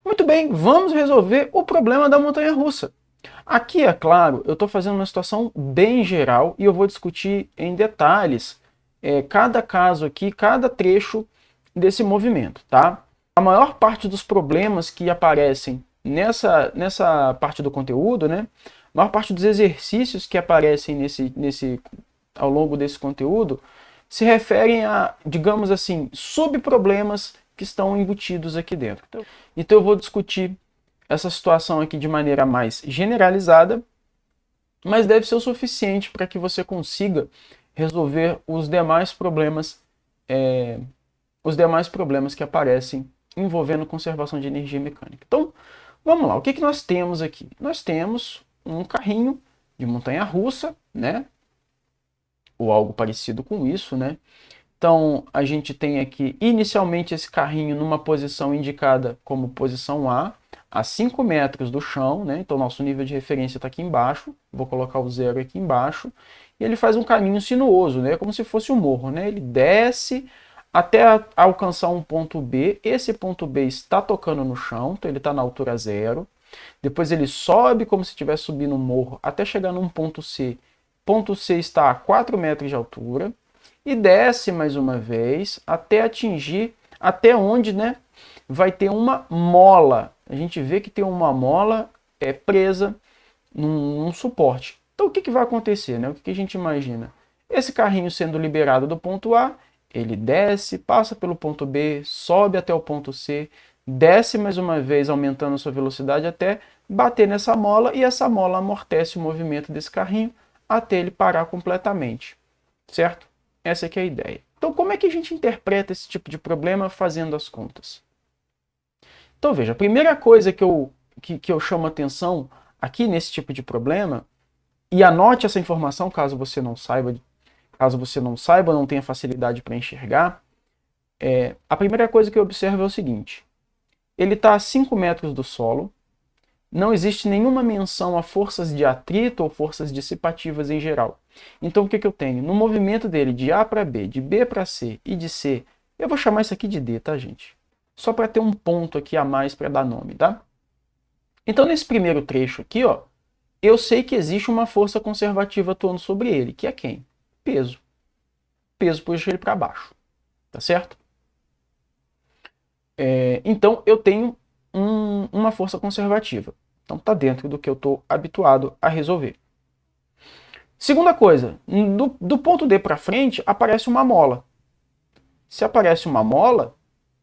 Muito bem, vamos resolver o problema da montanha-russa. Aqui, é claro, eu estou fazendo uma situação bem geral e eu vou discutir em detalhes cada caso aqui, cada trecho desse movimento, tá? A maior parte dos problemas que aparecem nessa parte do conteúdo, né? A maior parte dos exercícios que aparecem ao longo desse conteúdo se referem a, digamos assim, subproblemas que estão embutidos aqui dentro. Então eu vou discutir essa situação aqui de maneira mais generalizada, mas deve ser o suficiente para que você consiga resolver os demais problemas que aparecem envolvendo conservação de energia mecânica. Então, vamos lá. O que nós temos aqui? Nós temos um carrinho de montanha-russa, né? Ou algo parecido com isso, né? Então, a gente tem aqui, inicialmente, esse carrinho numa posição indicada como posição a 5 metros do chão, né? Então, nosso nível de referência está aqui embaixo. Vou colocar o zero aqui embaixo. E ele faz um caminho sinuoso, né? Como se fosse um morro, né? Ele desce até alcançar um ponto B. Esse ponto B está tocando no chão, então ele está na altura zero. Depois ele sobe como se estivesse subindo um morro até chegar num ponto C. Ponto C está a 4 metros de altura. E desce mais uma vez até atingir, até onde, né, vai ter uma mola. A gente vê que tem uma mola presa num suporte. Então o que vai acontecer? Né? O que a gente imagina? Esse carrinho sendo liberado do ponto A, ele desce, passa pelo ponto B, sobe até o ponto C, desce mais uma vez, aumentando a sua velocidade até bater nessa mola, e essa mola amortece o movimento desse carrinho até ele parar completamente, certo? Essa aqui é a ideia. Então, como é que a gente interpreta esse tipo de problema fazendo as contas? Então, veja, a primeira coisa que eu chamo atenção aqui nesse tipo de problema, e anote essa informação caso você não saiba, não tenha facilidade para enxergar, a primeira coisa que eu observo é o seguinte: ele está a 5 metros do solo, não existe nenhuma menção a forças de atrito ou forças dissipativas em geral. Então o que eu tenho? No movimento dele de A para B, de B para C e de C, eu vou chamar isso aqui de D, tá, gente? Só para ter um ponto aqui a mais para dar nome, tá? Então nesse primeiro trecho aqui, ó, eu sei que existe uma força conservativa atuando sobre ele, que é quem? Peso. Peso puxa ele para baixo, tá certo? Então eu tenho uma força conservativa. Então está dentro do que eu estou habituado a resolver. Segunda coisa, do ponto D para frente aparece uma mola. Se aparece uma mola,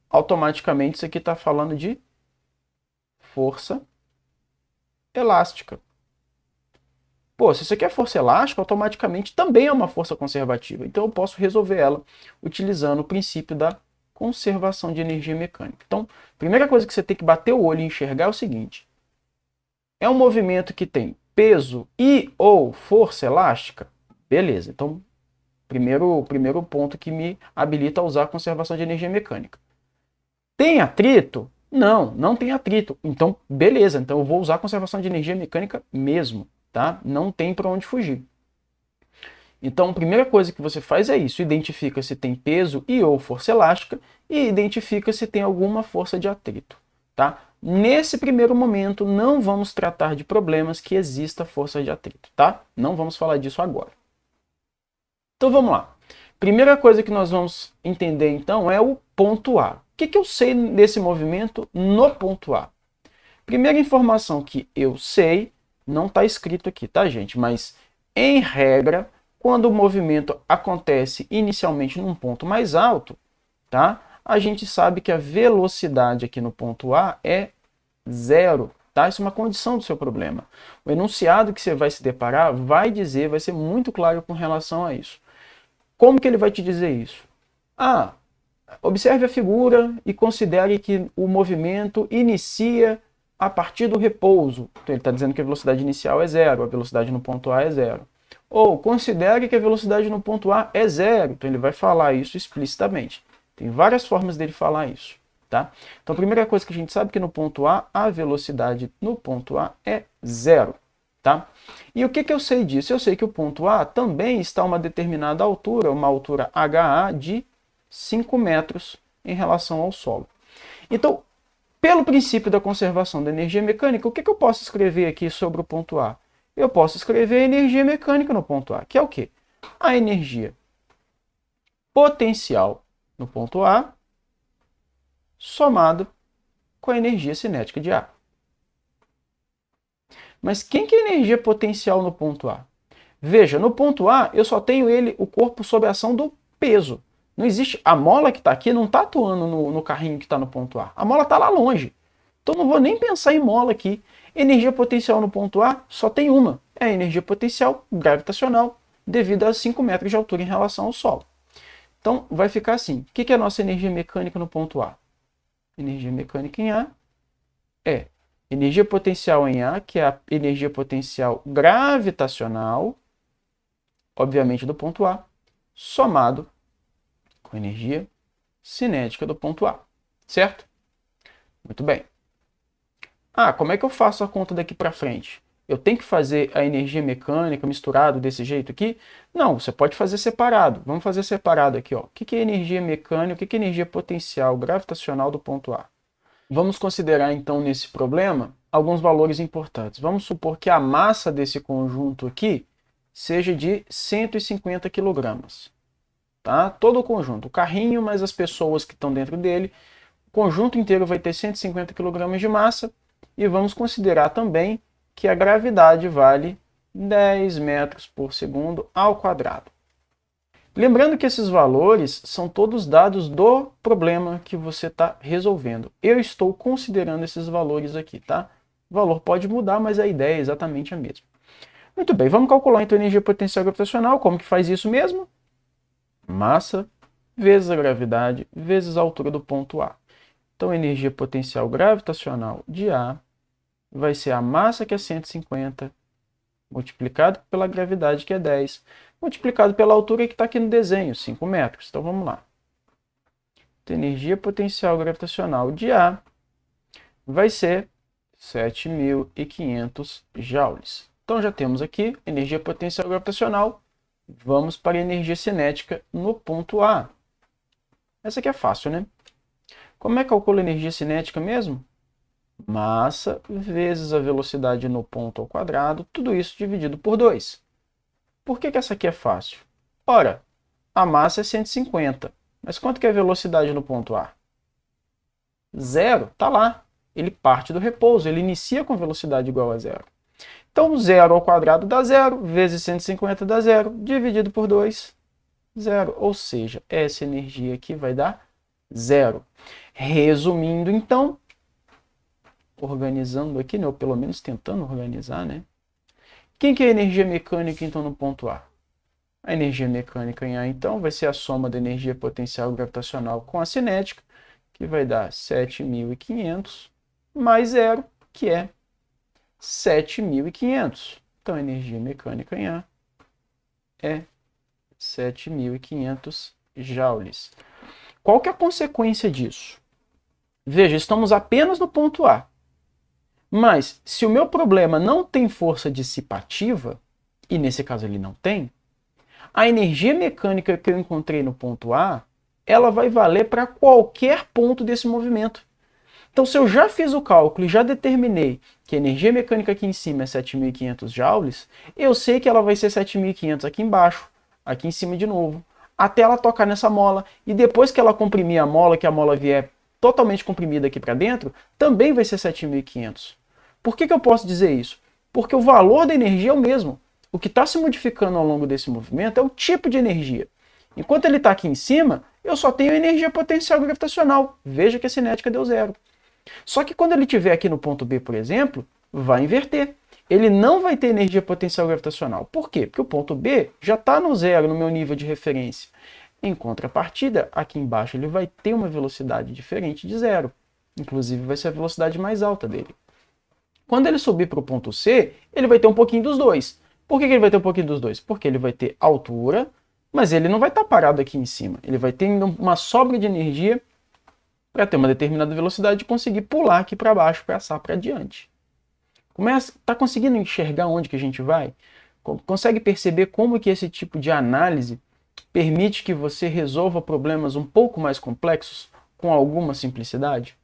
automaticamente isso aqui está falando de força elástica. Pô, se isso aqui é força elástica, automaticamente também é uma força conservativa. Então eu posso resolver ela utilizando o princípio da conservação de energia mecânica. Então, a primeira coisa que você tem que bater o olho e enxergar é o seguinte: é um movimento que tem peso e ou força elástica? Beleza, então primeiro ponto que me habilita a usar a conservação de energia mecânica. Tem atrito? Não, não tem atrito. Então, beleza, então eu vou usar a conservação de energia mecânica mesmo, tá? Não tem para onde fugir. Então, a primeira coisa que você faz é isso: identifica se tem peso e ou força elástica e identifica se tem alguma força de atrito, tá? Nesse primeiro momento, não vamos tratar de problemas que exista força de atrito, tá? Não vamos falar disso agora. Então, vamos lá. Primeira coisa que nós vamos entender, então, é o ponto A. O que eu sei desse movimento no ponto A? Primeira informação que eu sei, não está escrito aqui, tá, gente? Mas, em regra, quando o movimento acontece inicialmente num ponto mais alto, tá? A gente sabe que a velocidade aqui no ponto A é zero, tá? Isso é uma condição do seu problema. O enunciado que você vai se deparar vai ser muito claro com relação a isso. Como que ele vai te dizer isso? Observe a figura e considere que o movimento inicia a partir do repouso. Então ele está dizendo que a velocidade inicial é zero, a velocidade no ponto A é zero. Ou considere que a velocidade no ponto A é zero. Então ele vai falar isso explicitamente. Tem várias formas dele falar isso, tá? Então a primeira coisa que a gente sabe é que no ponto A velocidade no ponto A é zero, tá? E o que eu sei disso? Eu sei que o ponto A também está a uma determinada altura, uma altura HA de 5 metros em relação ao solo. Então, Pelo princípio da conservação da energia mecânica, o que eu posso escrever aqui sobre o ponto A? Eu posso escrever a energia mecânica no ponto A, que é o quê? A energia potencial no ponto A somado com a energia cinética de A. Mas quem que é a energia potencial no ponto A? Veja, no ponto A eu só tenho o corpo sob a ação do peso. Não existe, a mola que está aqui não está atuando no carrinho que está no ponto A. A mola está lá longe. Então não vou nem pensar em mola aqui. Energia potencial no ponto A só tem uma. É a energia potencial gravitacional, devido a 5 metros de altura em relação ao solo. Então vai ficar assim. O que é a nossa energia mecânica no ponto A? Energia mecânica em A é energia potencial em A, que é a energia potencial gravitacional, obviamente do ponto A, somado com a energia cinética do ponto A, certo? Muito bem. Ah, como é que eu faço a conta daqui para frente? Eu tenho que fazer a energia mecânica misturado desse jeito aqui? Não, você pode fazer separado. Vamos fazer separado aqui, ó. O que é energia mecânica, o que é energia potencial gravitacional do ponto A? Vamos considerar então nesse problema alguns valores importantes. Vamos supor que a massa desse conjunto aqui seja de 150 kg. Tá? Todo o conjunto, o carrinho mais as pessoas que estão dentro dele, o conjunto inteiro vai ter 150 kg de massa, e vamos considerar também que a gravidade vale 10 metros por segundo ao quadrado. Lembrando que esses valores são todos dados do problema que você está resolvendo. Eu estou considerando esses valores aqui, tá? O valor pode mudar, mas a ideia é exatamente a mesma. Muito bem, vamos calcular então a energia potencial gravitacional. Como que faz isso mesmo? Massa vezes a gravidade vezes a altura do ponto A. Então, a energia potencial gravitacional de A vai ser a massa, que é 150, multiplicado pela gravidade, que é 10, multiplicado pela altura que está aqui no desenho, 5 metros. Então, vamos lá. Então, a energia potencial gravitacional de A vai ser 7.500 joules. Então, já temos aqui energia potencial gravitacional. Vamos para a energia cinética no ponto A. Essa aqui é fácil, né? Como é que calcula a energia cinética mesmo? Massa vezes a velocidade no ponto ao quadrado, tudo isso dividido por 2. Por que essa aqui é fácil? Ora, a massa é 150, mas quanto que é a velocidade no ponto A? 0, está lá. Ele parte do repouso, ele inicia com velocidade igual a 0. Então, 0 ao quadrado dá 0, vezes 150 dá 0, dividido por 2, 0. Ou seja, essa energia aqui vai dar 0. Resumindo, então, organizando aqui, né, ou pelo menos tentando organizar, né? Quem que é a energia mecânica, então, no ponto A? A energia mecânica em A, então, vai ser a soma da energia potencial gravitacional com a cinética, que vai dar 7.500, mais 0, que é 7.500. Então, a energia mecânica em A é 7.500 joules. Qual que é a consequência disso? Veja, estamos apenas no ponto A. Mas, se o meu problema não tem força dissipativa, e nesse caso ele não tem, a energia mecânica que eu encontrei no ponto A, ela vai valer para qualquer ponto desse movimento. Então, se eu já fiz o cálculo e já determinei que a energia mecânica aqui em cima é 7.500 joules, eu sei que ela vai ser 7.500 aqui embaixo, aqui em cima de novo, até ela tocar nessa mola. E depois que ela comprimir a mola, que a mola vier totalmente comprimida aqui para dentro, também vai ser 7.500. Por que eu posso dizer isso? Porque o valor da energia é o mesmo. O que está se modificando ao longo desse movimento é o tipo de energia. Enquanto ele está aqui em cima, eu só tenho energia potencial gravitacional. Veja que a cinética deu 0. Só que quando ele estiver aqui no ponto B, por exemplo, vai inverter. Ele não vai ter energia potencial gravitacional. Por quê? Porque o ponto B já está no 0, no meu nível de referência. Em contrapartida, aqui embaixo ele vai ter uma velocidade diferente de 0. Inclusive vai ser a velocidade mais alta dele. Quando ele subir para o ponto C, ele vai ter um pouquinho dos dois. Por que ele vai ter um pouquinho dos dois? Porque ele vai ter altura, mas ele não vai estar parado aqui em cima. Ele vai ter uma sobra de energia para ter uma determinada velocidade e conseguir pular aqui para baixo, passar para diante. Está conseguindo enxergar onde que a gente vai? Consegue perceber como que esse tipo de análise permite que você resolva problemas um pouco mais complexos com alguma simplicidade?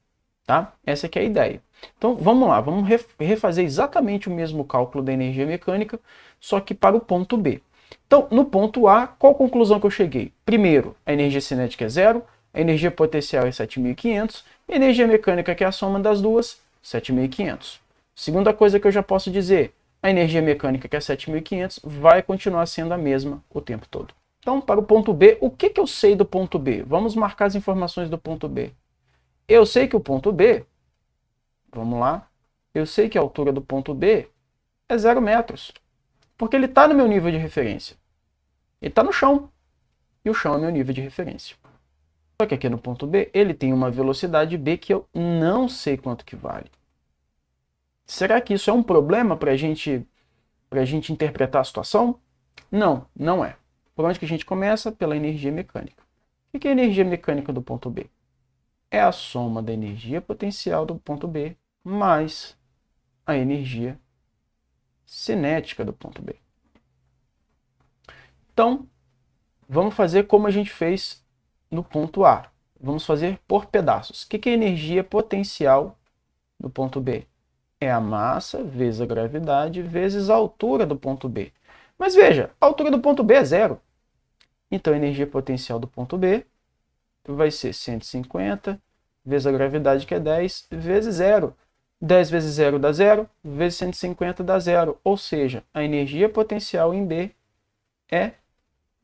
Tá? Essa que é a ideia. Então vamos lá, vamos refazer exatamente o mesmo cálculo da energia mecânica, só que para o ponto B. Então, no ponto A, qual a conclusão que eu cheguei? Primeiro, a energia cinética é zero, a energia potencial é 7.500, a energia mecânica, que é a soma das duas, 7.500. Segunda coisa que eu já posso dizer, a energia mecânica, que é 7.500, vai continuar sendo a mesma o tempo todo. Então, para o ponto B, o que eu sei do ponto B? Vamos marcar as informações do ponto B. Eu sei que o ponto B, vamos lá, eu sei que a altura do ponto B é 0 metros, porque ele está no meu nível de referência. Ele está no chão, e o chão é meu nível de referência. Só que aqui no ponto B, ele tem uma velocidade B que eu não sei quanto que vale. Será que isso é um problema para a gente interpretar a situação? Não, não é. Por onde que a gente começa? Pela energia mecânica. O que é a energia mecânica do ponto B? É a soma da energia potencial do ponto B mais a energia cinética do ponto B. Então, vamos fazer como a gente fez no ponto A. Vamos fazer por pedaços. O que é a energia potencial do ponto B? É a massa vezes a gravidade vezes a altura do ponto B. Mas veja, a altura do ponto B é zero. Então, a energia potencial do ponto B vai ser 150 vezes a gravidade, que é 10, vezes zero. 10 vezes zero dá zero, vezes 150 dá zero. Ou seja, a energia potencial em B é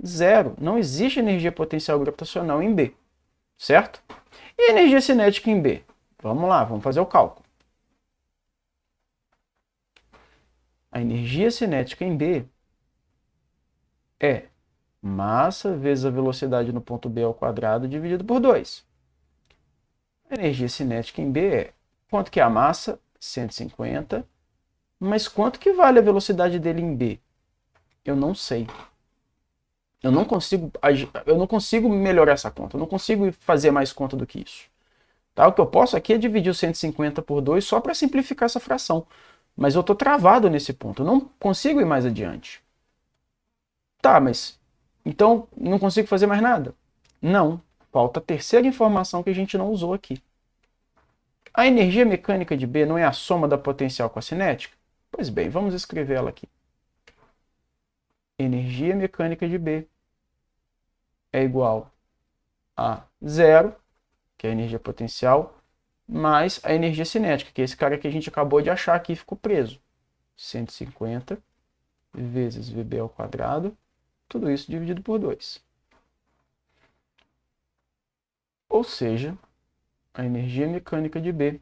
zero. Não existe energia potencial gravitacional em B, certo? E a energia cinética em B? Vamos lá, vamos fazer o cálculo. A energia cinética em B é massa vezes a velocidade no ponto B ao quadrado dividido por 2. A energia cinética em B é quanto que é a massa? 150. Mas quanto que vale a velocidade dele em B? Eu não sei. Eu não consigo melhorar essa conta. Eu não consigo fazer mais conta do que isso. Tá? O que eu posso aqui é dividir o 150 por 2 só para simplificar essa fração. Mas eu estou travado nesse ponto. Eu não consigo ir mais adiante. Tá, mas então não consigo fazer mais nada? Não. Falta a terceira informação que a gente não usou aqui. A energia mecânica de B não é a soma da potencial com a cinética? Pois bem, vamos escrever ela aqui. Energia mecânica de B é igual a zero, que é a energia potencial, mais a energia cinética, que é esse cara que a gente acabou de achar aqui e ficou preso. 150 vezes VB ao quadrado, tudo isso dividido por 2. Ou seja, a energia mecânica de B,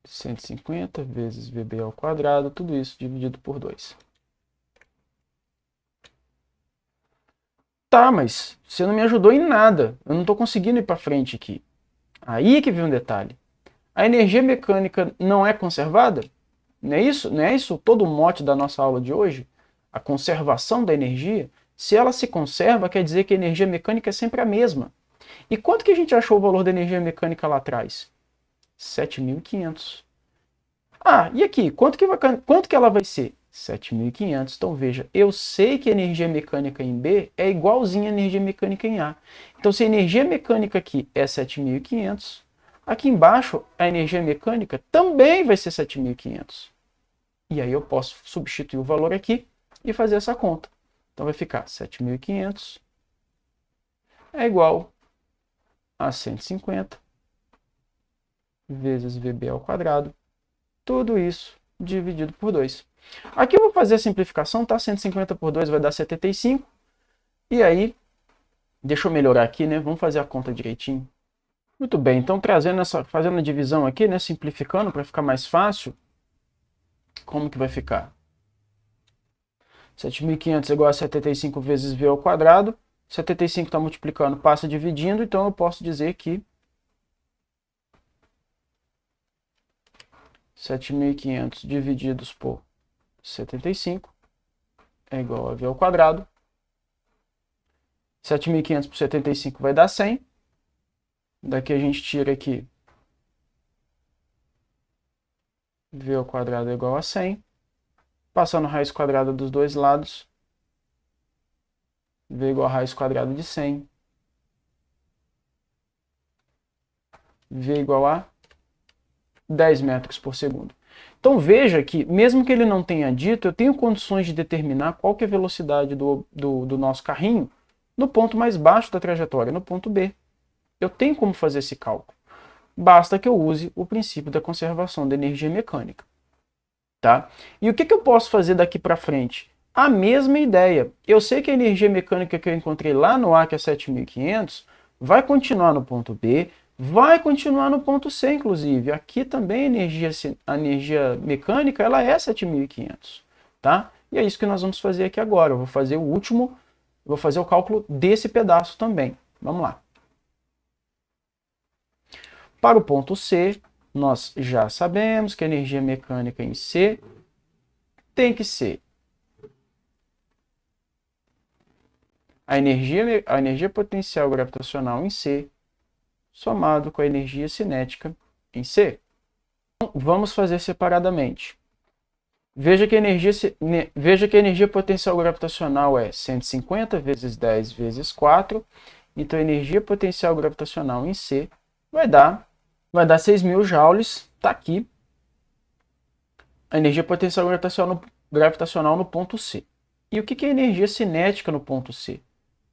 150 vezes VB ao quadrado, tudo isso dividido por 2. Tá, mas você não me ajudou em nada. Eu não estou conseguindo ir para frente aqui. Aí que vem um detalhe. A energia mecânica não é conservada? Não é isso? Não é isso todo o mote da nossa aula de hoje? A conservação da energia? Se ela se conserva, quer dizer que a energia mecânica é sempre a mesma. E quanto que a gente achou o valor da energia mecânica lá atrás? 7.500. Ah, e aqui? Quanto que ela vai ser? 7.500. Então veja, eu sei que a energia mecânica em B é igualzinha à energia mecânica em A. Então se a energia mecânica aqui é 7.500, aqui embaixo a energia mecânica também vai ser 7.500. E aí eu posso substituir o valor aqui e fazer essa conta. Então vai ficar 7.500 é igual a 150 vezes VB ao quadrado. Tudo isso dividido por 2. Aqui eu vou fazer a simplificação, tá? 150 por 2 vai dar 75. E aí, deixa eu melhorar aqui, né? Vamos fazer a conta direitinho. Muito bem, então fazendo a divisão aqui, né? Simplificando para ficar mais fácil. Como que vai ficar? 7.500 é igual a 75 vezes V ao quadrado. 75 está multiplicando, passa dividindo, então eu posso dizer que 7.500 divididos por 75 é igual a V ao quadrado. 7.500 por 75 vai dar 100. Daqui a gente tira aqui V ao quadrado é igual a 100. Passando a raiz quadrada dos dois lados, V igual a raiz quadrada de 100. V igual a 10 metros por segundo. Então veja que, mesmo que ele não tenha dito, eu tenho condições de determinar qual que é a velocidade do nosso carrinho no ponto mais baixo da trajetória, no ponto B. Eu tenho como fazer esse cálculo. Basta que eu use o princípio da conservação da energia mecânica. Tá? E o que eu posso fazer daqui para frente? A mesma ideia. Eu sei que a energia mecânica que eu encontrei lá no A, que é 7.500, vai continuar no ponto B, vai continuar no ponto C, inclusive. Aqui também a energia mecânica ela é 7.500. Tá? E é isso que nós vamos fazer aqui agora. Eu vou fazer o último, vou fazer o cálculo desse pedaço também. Vamos lá. Para o ponto C, nós já sabemos que a energia mecânica em C tem que ser a energia potencial gravitacional em C somado com a energia cinética em C. Então, vamos fazer separadamente. Veja que a energia potencial gravitacional é 150 vezes 10 vezes 4. Então, a energia potencial gravitacional em C vai dar 6.000 joules. Está aqui a energia potencial gravitacional no ponto C. E o que é energia cinética no ponto C?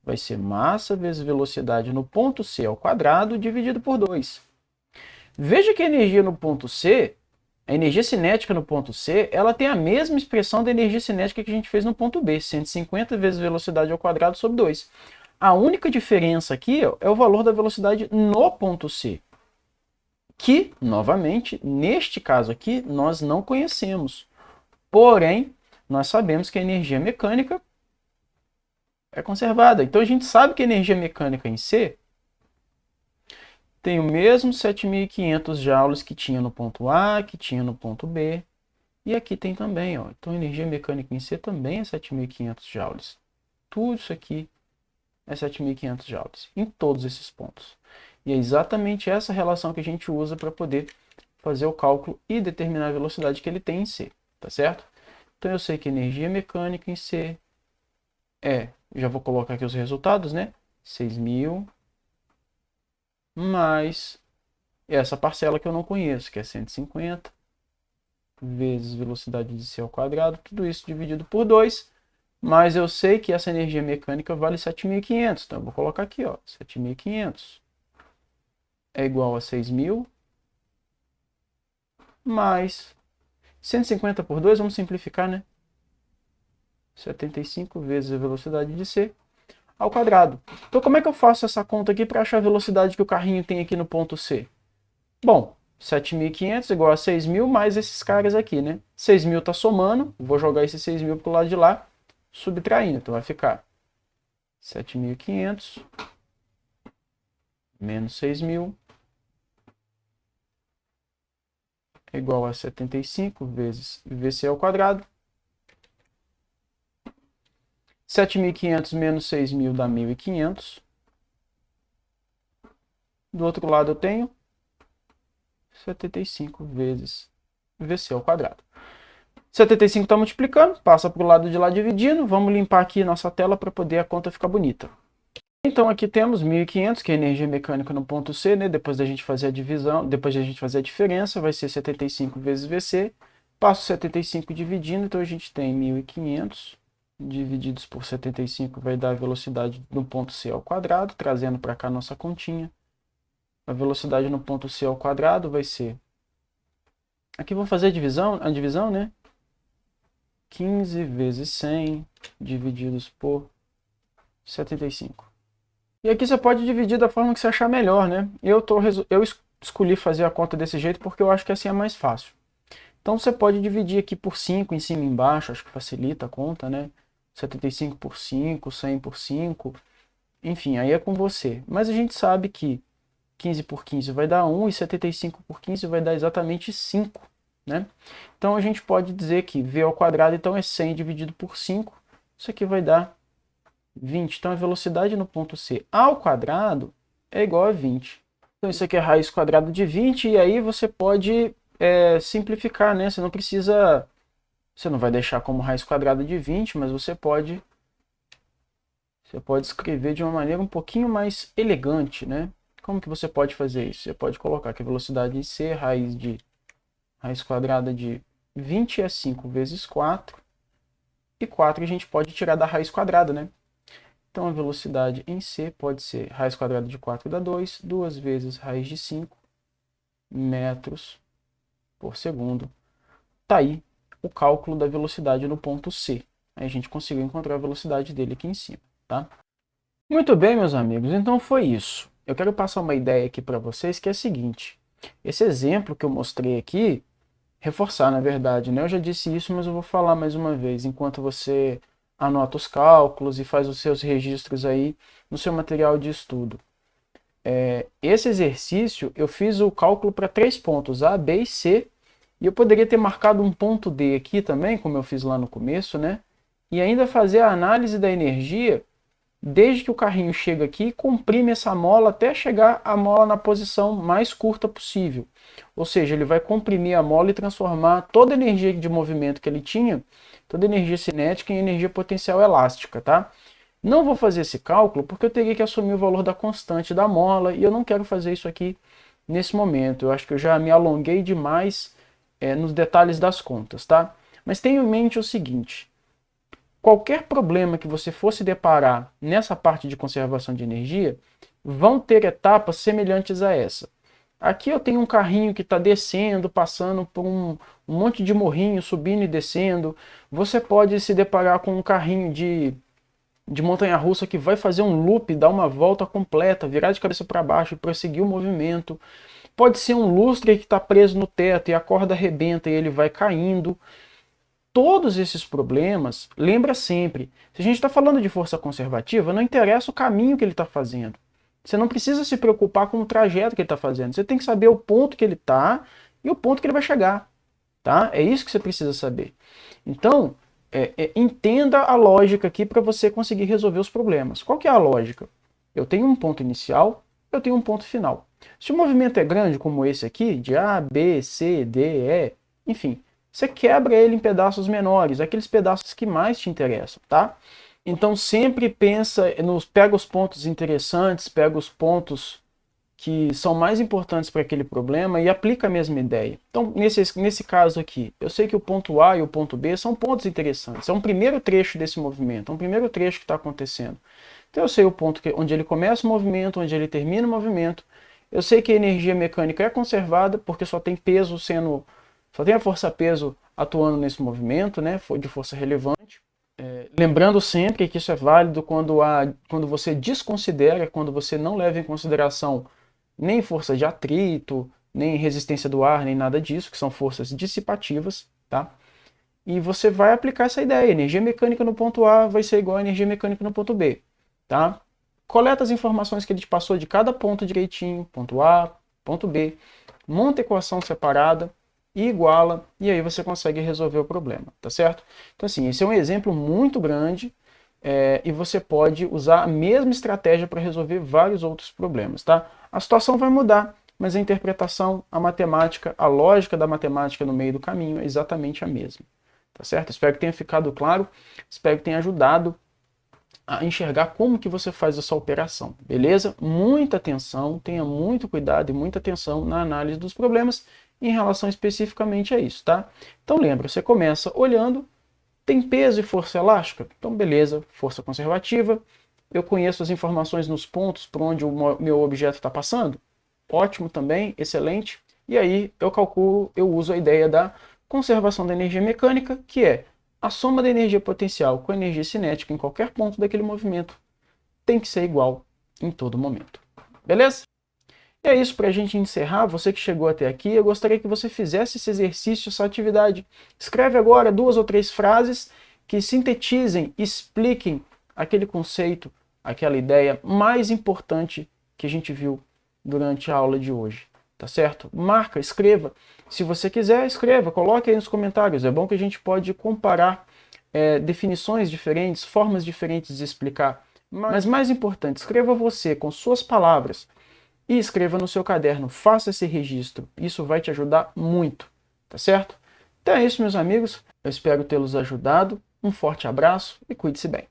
Vai ser massa vezes velocidade no ponto C ao quadrado dividido por 2. Veja que a energia no ponto C, a energia cinética no ponto C, ela tem a mesma expressão da energia cinética que a gente fez no ponto B, 150 vezes velocidade ao quadrado sobre 2. A única diferença aqui é o valor da velocidade no ponto C, que, novamente, neste caso aqui, nós não conhecemos. Porém, nós sabemos que a energia mecânica é conservada. Então, a gente sabe que a energia mecânica em C tem o mesmo 7.500 joules que tinha no ponto A, que tinha no ponto B. E aqui tem também. Ó. Então, a energia mecânica em C também é 7.500 joules. Tudo isso aqui é 7.500 joules, em todos esses pontos. E é exatamente essa relação que a gente usa para poder fazer o cálculo e determinar a velocidade que ele tem em C. Tá certo? Então, eu sei que a energia mecânica em C já vou colocar aqui os resultados, né? 6.000 mais essa parcela que eu não conheço, que é 150 vezes velocidade de C ao quadrado, tudo isso dividido por 2, mas eu sei que essa energia mecânica vale 7.500, então eu vou colocar aqui, ó, 7.500 é igual a 6.000 mais 150 por 2, vamos simplificar, né? 75 vezes a velocidade de C ao quadrado. Então, como é que eu faço essa conta aqui para achar a velocidade que o carrinho tem aqui no ponto C? Bom, 7.500 igual a 6.000 mais esses caras aqui, né? 6.000 está somando, vou jogar esses 6.000 para o lado de lá, subtraindo. Então, vai ficar 7.500 menos 6.000 é igual a 75 vezes VC ao quadrado. 7.500 menos 6.000 dá 1.500. Do outro lado eu tenho 75 vezes VC ao quadrado. 75 está multiplicando, passa para o lado de lá dividindo. Vamos limpar aqui nossa tela para poder a conta ficar bonita. Então aqui temos 1.500, que é a energia mecânica no ponto C, né? Depois da gente fazer a divisão, depois da gente fazer a diferença, vai ser 75 vezes VC. Passo 75 dividindo, então a gente tem 1.500 divididos por 75 vai dar a velocidade no ponto C ao quadrado, trazendo para cá nossa continha. A velocidade no ponto C ao quadrado vai ser... Aqui vou fazer a divisão, né? 15 vezes 100 divididos por 75. E aqui você pode dividir da forma que você achar melhor, né? Eu escolhi fazer a conta desse jeito porque eu acho que assim é mais fácil. Então você pode dividir aqui por 5 em cima e embaixo, acho que facilita a conta, né? 75 por 5, 100 por 5, enfim, aí é com você. Mas a gente sabe que 15 por 15 vai dar 1 e 75 por 15 vai dar exatamente 5, né? Então a gente pode dizer que V ao quadrado então é 100 dividido por 5, isso aqui vai dar 20. Então a velocidade no ponto C ao quadrado é igual a 20. Então isso aqui é raiz quadrada de 20 e aí você pode simplificar, né? Você não vai deixar como raiz quadrada de 20, mas você pode escrever de uma maneira um pouquinho mais elegante, né? Como que você pode fazer isso? Você pode colocar que a velocidade em C é raiz de Raiz quadrada de 20 é 5 vezes 4. E 4 a gente pode tirar da raiz quadrada, né? Então a velocidade em C pode ser raiz quadrada de 4 dá 2, 2 vezes raiz de 5 metros por segundo. Tá aí o cálculo da velocidade no ponto C. Aí a gente conseguiu encontrar a velocidade dele aqui em cima, tá? Muito bem, meus amigos, então foi isso. Eu quero passar uma ideia aqui para vocês que é a seguinte. Esse exemplo que eu mostrei aqui, reforçar na verdade, né? Eu já disse isso, mas eu vou falar mais uma vez, enquanto você anota os cálculos e faz os seus registros aí no seu material de estudo. Esse exercício, eu fiz o cálculo para 3 pontos, A, B e C, e eu poderia ter marcado um ponto D aqui também, como eu fiz lá no começo, né? E ainda fazer a análise da energia desde que o carrinho chega aqui e comprime essa mola até chegar a mola na posição mais curta possível. Ou seja, ele vai comprimir a mola e transformar toda a energia de movimento que ele tinha, toda a energia cinética, em energia potencial elástica, tá? Não vou fazer esse cálculo porque eu teria que assumir o valor da constante da mola e eu não quero fazer isso aqui nesse momento. Eu acho que eu já me alonguei demais nos detalhes das contas, tá? Mas tenha em mente o seguinte: qualquer problema que você fosse deparar nessa parte de conservação de energia, vão ter etapas semelhantes a essa. Aqui eu tenho um carrinho que está descendo, passando por um monte de morrinho, subindo e descendo. Você pode se deparar com um carrinho de montanha-russa que vai fazer um loop, dar uma volta completa, virar de cabeça para baixo e prosseguir o movimento. Pode ser um lustre que está preso no teto e a corda arrebenta e ele vai caindo. Todos esses problemas, lembra sempre, se a gente está falando de força conservativa, não interessa o caminho que ele está fazendo. Você não precisa se preocupar com o trajeto que ele está fazendo. Você tem que saber o ponto que ele está e o ponto que ele vai chegar. Tá? É isso que você precisa saber. Então, entenda a lógica aqui para você conseguir resolver os problemas. Qual que é a lógica? Eu tenho um ponto inicial, eu tenho um ponto final. Se o movimento é grande, como esse aqui, de A, B, C, D, E, enfim, você quebra ele em pedaços menores, aqueles pedaços que mais te interessam, tá? Então sempre pega os pontos interessantes, pega os pontos que são mais importantes para aquele problema e aplica a mesma ideia. Então, nesse caso aqui, eu sei que o ponto A e o ponto B são pontos interessantes. É um primeiro trecho desse movimento, é um primeiro trecho que está acontecendo. Então eu sei o ponto onde ele começa o movimento, onde ele termina o movimento. Eu sei que a energia mecânica é conservada, porque só tem a força-peso atuando nesse movimento, né, de força relevante. Lembrando sempre que isso é válido quando você desconsidera, quando você não leva em consideração nem força de atrito, nem resistência do ar, nem nada disso, que são forças dissipativas, tá? E você vai aplicar essa ideia. Energia mecânica no ponto A vai ser igual a energia mecânica no ponto B, tá? Coleta as informações que ele te passou de cada ponto direitinho, ponto A, ponto B, monta a equação separada e iguala, e aí você consegue resolver o problema, tá certo? Então assim, esse é um exemplo muito grande, e você pode usar a mesma estratégia para resolver vários outros problemas, tá? A situação vai mudar, mas a interpretação, a matemática, a lógica da matemática no meio do caminho é exatamente a mesma, tá certo? Espero que tenha ficado claro, espero que tenha ajudado a enxergar como que você faz essa operação, beleza? Muita atenção, tenha muito cuidado e muita atenção na análise dos problemas em relação especificamente a isso, tá? Então lembra, você começa olhando, tem peso e força elástica? Então beleza, força conservativa. Eu conheço as informações nos pontos por onde o meu objeto está passando? Ótimo também, excelente. E aí eu uso a ideia da conservação da energia mecânica, que é a soma da energia potencial com a energia cinética em qualquer ponto daquele movimento tem que ser igual em todo momento. Beleza? E é isso, para a gente encerrar. Você que chegou até aqui, eu gostaria que você fizesse esse exercício, essa atividade. Escreve agora 2 ou 3 frases que sintetizem, expliquem aquele conceito, aquela ideia mais importante que a gente viu durante a aula de hoje. Tá certo? Marca, escreva. Se você quiser, escreva, coloque aí nos comentários. É bom que a gente pode comparar definições diferentes, formas diferentes de explicar. Mas mais importante, escreva você com suas palavras e escreva no seu caderno, faça esse registro. Isso vai te ajudar muito, tá certo? Então é isso, meus amigos. Eu espero tê-los ajudado. Um forte abraço e cuide-se bem.